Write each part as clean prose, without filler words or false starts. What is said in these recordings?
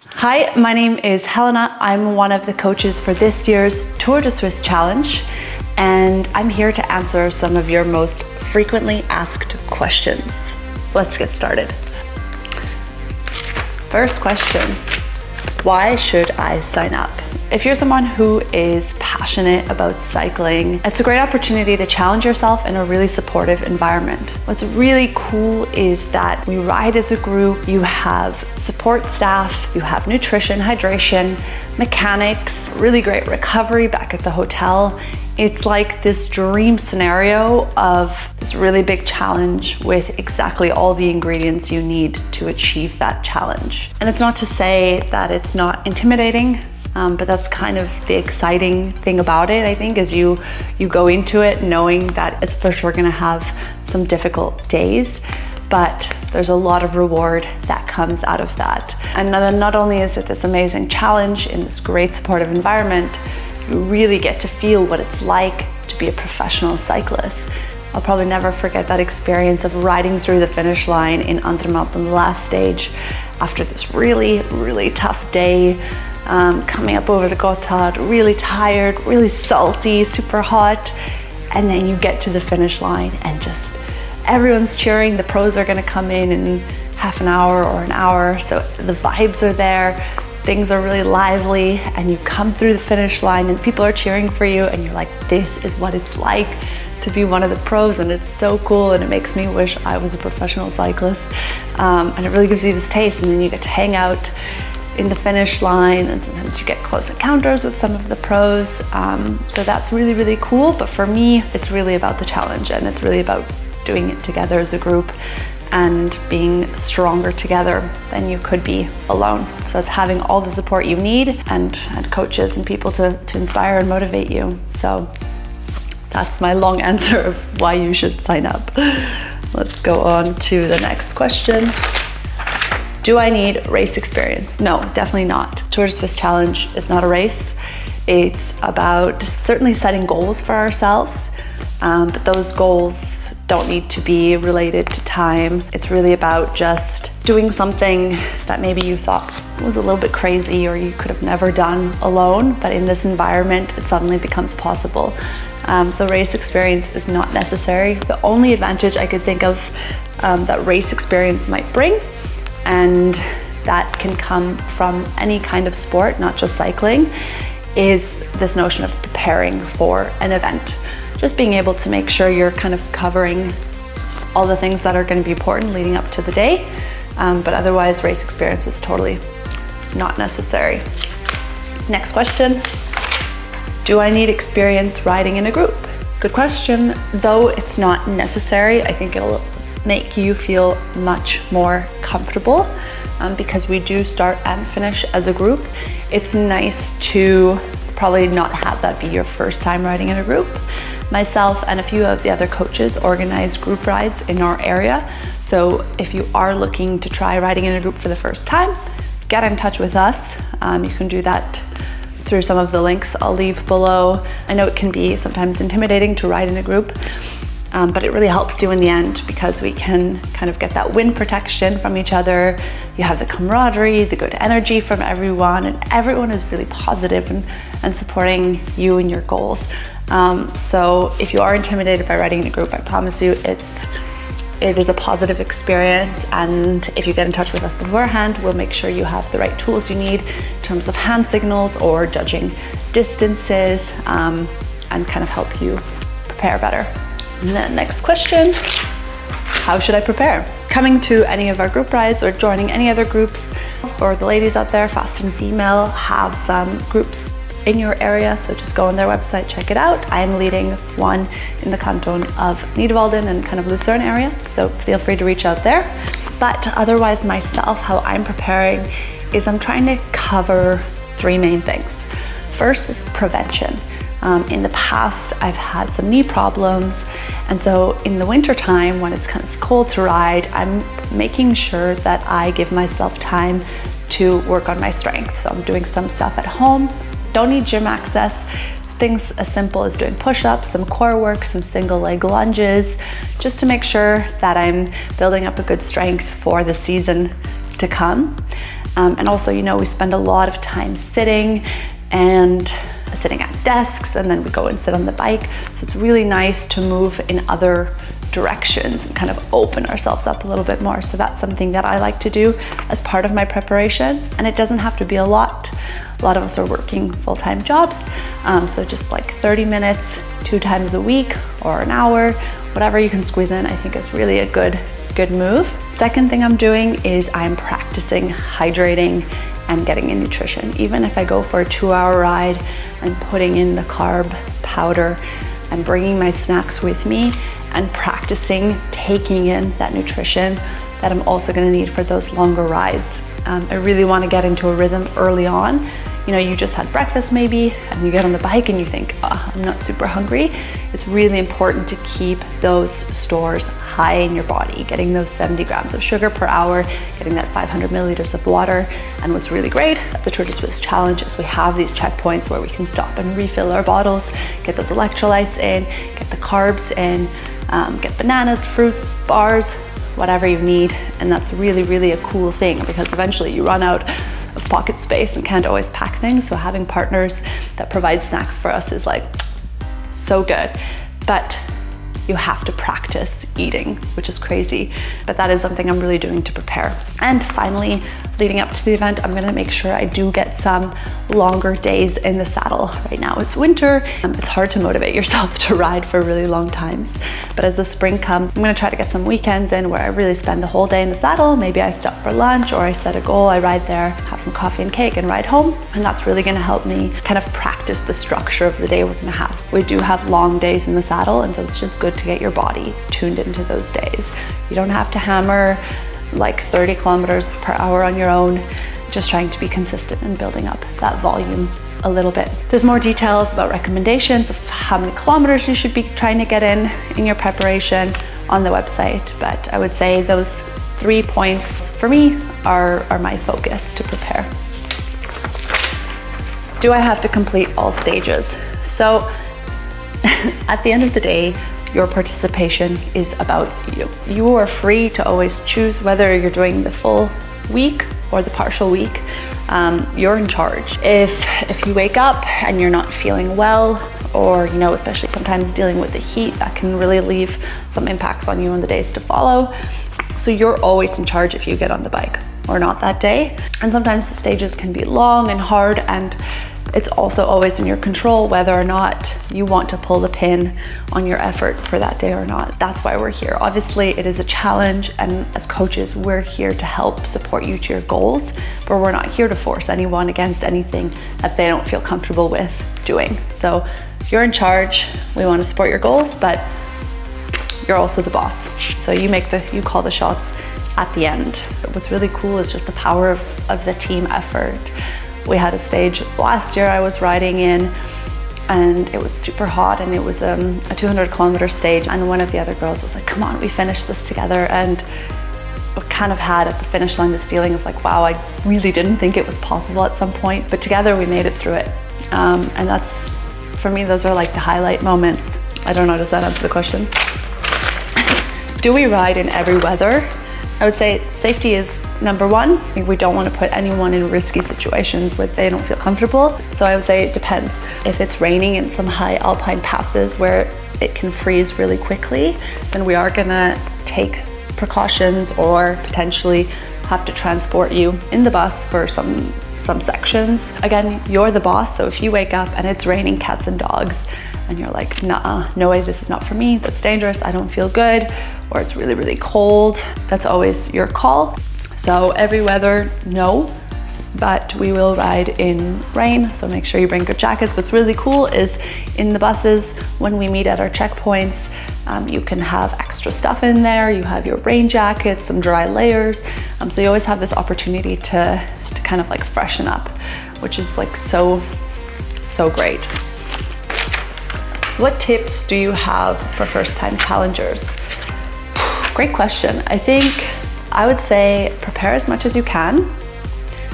Hi, my name is Helena. I'm one of the coaches for this year's Tour de Suisse challenge, and I'm here to answer some of your most frequently asked questions. Let's get started. First question, why should I sign up? If you're someone who is passionate about cycling, it's a great opportunity to challenge yourself in a really supportive environment. What's really cool is that we ride as a group. You have support staff, you have nutrition, hydration, mechanics, really great recovery back at the hotel. It's like this dream scenario of this really big challenge with exactly all the ingredients you need to achieve that challenge. And it's not to say that it's not intimidating, but that's kind of the exciting thing about it, I think, is you go into it knowing that it's for sure gonna have some difficult days, but there's a lot of reward that comes out of that. And not only is it this amazing challenge in this great supportive environment, you really get to feel what it's like to be a professional cyclist. I'll probably never forget that experience of riding through the finish line in Andermatt on the last stage after this really, really tough day. Coming up over the Gotthard, really tired, really salty, super hot, and then you get to the finish line and just everyone's cheering. The pros are gonna come in half an hour or an hour, so the vibes are there, things are really lively, and you come through the finish line and people are cheering for you, and you're like, this is what it's like to be one of the pros, and it's so cool, and it makes me wish I was a professional cyclist. And it really gives you this taste, and then you get to hang out in the finish line, and sometimes you get close encounters with some of the pros. So that's really, really cool. But for me, it's really about the challenge, and it's really about doing it together as a group and being stronger together than you could be alone. So it's having all the support you need and coaches and people to inspire and motivate you. So that's my long answer of why you should sign up. Let's go on to the next question. Do I need race experience? No, definitely not. Tour de Suisse challenge is not a race. It's about certainly setting goals for ourselves, but those goals don't need to be related to time. It's really about just doing something that maybe you thought was a little bit crazy or you could have never done alone, but in this environment, it suddenly becomes possible. So race experience is not necessary. The only advantage I could think of that race experience might bring, and that can come from any kind of sport, not just cycling, is this notion of preparing for an event. Just being able to make sure you're kind of covering all the things that are going to be important leading up to the day, but otherwise race experience is totally not necessary. Next question, do I need experience riding in a group? Good question, though it's not necessary. I think it'll make you feel much more comfortable because we do start and finish as a group. It's nice to probably not have that be your first time riding in a group. Myself and a few of the other coaches organize group rides in our area. So if you are looking to try riding in a group for the first time, get in touch with us. You can do that through some of the links I'll leave below. I know it can be sometimes intimidating to ride in a group, but it really helps you in the end because we can kind of get that wind protection from each other. You have the camaraderie, the good energy from everyone, and everyone is really positive and supporting you and your goals. So if you are intimidated by riding in a group, I promise you it is a positive experience, and if you get in touch with us beforehand, we'll make sure you have the right tools you need in terms of hand signals or judging distances, and kind of help you prepare better. And then next question, how should I prepare? Coming to any of our group rides or joining any other groups, for the ladies out there, Fast and Female have some groups in your area, so just go on their website, check it out. I'm leading one in the canton of Nidwalden and kind of Lucerne area, so feel free to reach out there. But otherwise myself, how I'm preparing is I'm trying to cover three main things. First is prevention. In the past, I've had some knee problems, and so in the winter time when it's kind of cold to ride, I'm making sure that I give myself time to work on my strength. So I'm doing some stuff at home. Don't need gym access. Things as simple as doing push-ups, some core work, some single leg lunges, just to make sure that I'm building up a good strength for the season to come. And also, you know, we spend a lot of time sitting at desks, and then we go and sit on the bike. So it's really nice to move in other directions and kind of open ourselves up a little bit more. So that's something that I like to do as part of my preparation. And it doesn't have to be a lot. A lot of us are working full-time jobs. So just like 30 minutes, 2 times a week or an hour, whatever you can squeeze in, I think is really a good move. Second thing I'm doing is I'm practicing hydrating and getting in nutrition. Even if I go for a 2-hour ride and putting in the carb powder and bringing my snacks with me and practicing taking in that nutrition that I'm also gonna need for those longer rides. I really wanna get into a rhythm early on. You know, you just had breakfast maybe, and you get on the bike and you think, oh, I'm not super hungry. It's really important to keep those stores high in your body, getting those 70 grams of sugar per hour, getting that 500 milliliters of water. And what's really great at the Tour de Suisse challenge is we have these checkpoints where we can stop and refill our bottles, get those electrolytes in, get the carbs in, get bananas, fruits, bars, whatever you need. And that's really, really a cool thing, because eventually you run out of pocket space and can't always pack things. So having partners that provide snacks for us is like so good. But you have to practice eating, which is crazy. But that is something I'm really doing to prepare. And finally, leading up to the event, I'm gonna make sure I do get some longer days in the saddle. Right now it's winter. It's hard to motivate yourself to ride for really long times. But as the spring comes, I'm gonna try to get some weekends in where I really spend the whole day in the saddle. Maybe I stop for lunch, or I set a goal, I ride there, have some coffee and cake and ride home. And that's really gonna help me kind of practice the structure of the day we're gonna have. We do have long days in the saddle, and so it's just good to get your body tuned into those days. You don't have to hammer like 30 kilometers per hour on your own, just trying to be consistent and building up that volume a little bit. There's more details about recommendations of how many kilometers you should be trying to get in your preparation on the website, but I would say those 3 points for me are my focus to prepare. Do I have to complete all stages? So at the end of the day, your participation is about you. You are free to always choose whether you're doing the full week or the partial week. You're in charge. If you wake up and you're not feeling well, or, you know, especially sometimes dealing with the heat, that can really leave some impacts on you on the days to follow. So you're always in charge if you get on the bike or not that day. And sometimes the stages can be long and hard, and it's also always in your control whether or not you want to pull the pin on your effort for that day or not. That's why we're here. Obviously, it is a challenge, and as coaches, we're here to help support you to your goals, but we're not here to force anyone against anything that they don't feel comfortable with doing. So you're in charge. We want to support your goals, but you're also the boss. So you call the shots at the end. What's really cool is just the power of the team effort. We had a stage last year I was riding in, and it was super hot, and it was a 200 kilometer stage, and one of the other girls was like, come on, we finished this together. And I kind of had at the finish line this feeling of like, wow, I really didn't think it was possible at some point, but together we made it through it. And that's, for me, those are like the highlight moments. I don't know, does that answer the question? Do we ride in every weather? I would say safety is number one. I think we don't want to put anyone in risky situations where they don't feel comfortable. So I would say it depends. If it's raining in some high alpine passes where it can freeze really quickly, then we are gonna take precautions or potentially have to transport you in the bus for some sections. Again, you're the boss, so if you wake up and it's raining cats and dogs and you're like, nah, no way, this is not for me, that's dangerous, I don't feel good, or it's really, really cold, that's always your call. So every weather, no, but we will ride in rain, so make sure you bring good jackets. What's really cool is in the buses, when we meet at our checkpoints, you can have extra stuff in there. You have your rain jackets, some dry layers. So you always have this opportunity to kind of like freshen up, which is like so great. What tips do you have for first-time challengers? Great question. I think I would say prepare as much as you can,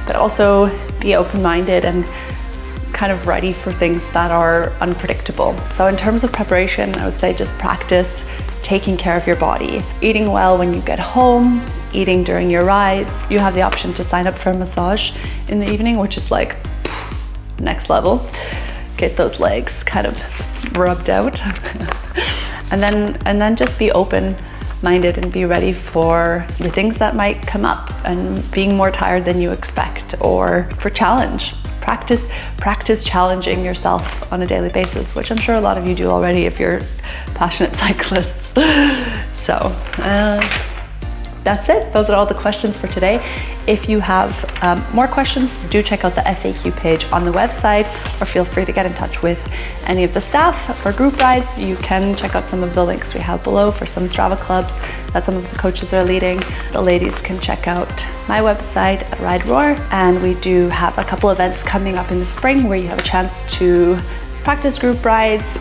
but also be open-minded and kind of ready for things that are unpredictable. So in terms of preparation, I would say just practice taking care of your body, eating well when you get home, eating during your rides. You have the option to sign up for a massage in the evening, which is like next level. Get those legs kind of rubbed out. and then just be open-minded and be ready for the things that might come up, and being more tired than you expect, or for challenge. Practice challenging yourself on a daily basis, which I'm sure a lot of you do already if you're passionate cyclists. So that's it. Those are all the questions for today. If you have more questions, do check out the FAQ page on the website, or feel free to get in touch with any of the staff for group rides. You can check out some of the links we have below for some Strava clubs that some of the coaches are leading. The ladies can check out my website at Ride Roar, and we do have a couple events coming up in the spring where you have a chance to practice group rides,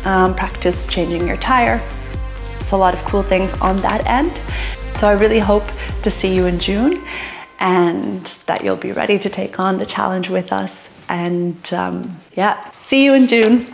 practice changing your tire. So a lot of cool things on that end. So I really hope to see you in June, and that you'll be ready to take on the challenge with us. And yeah, see you in June.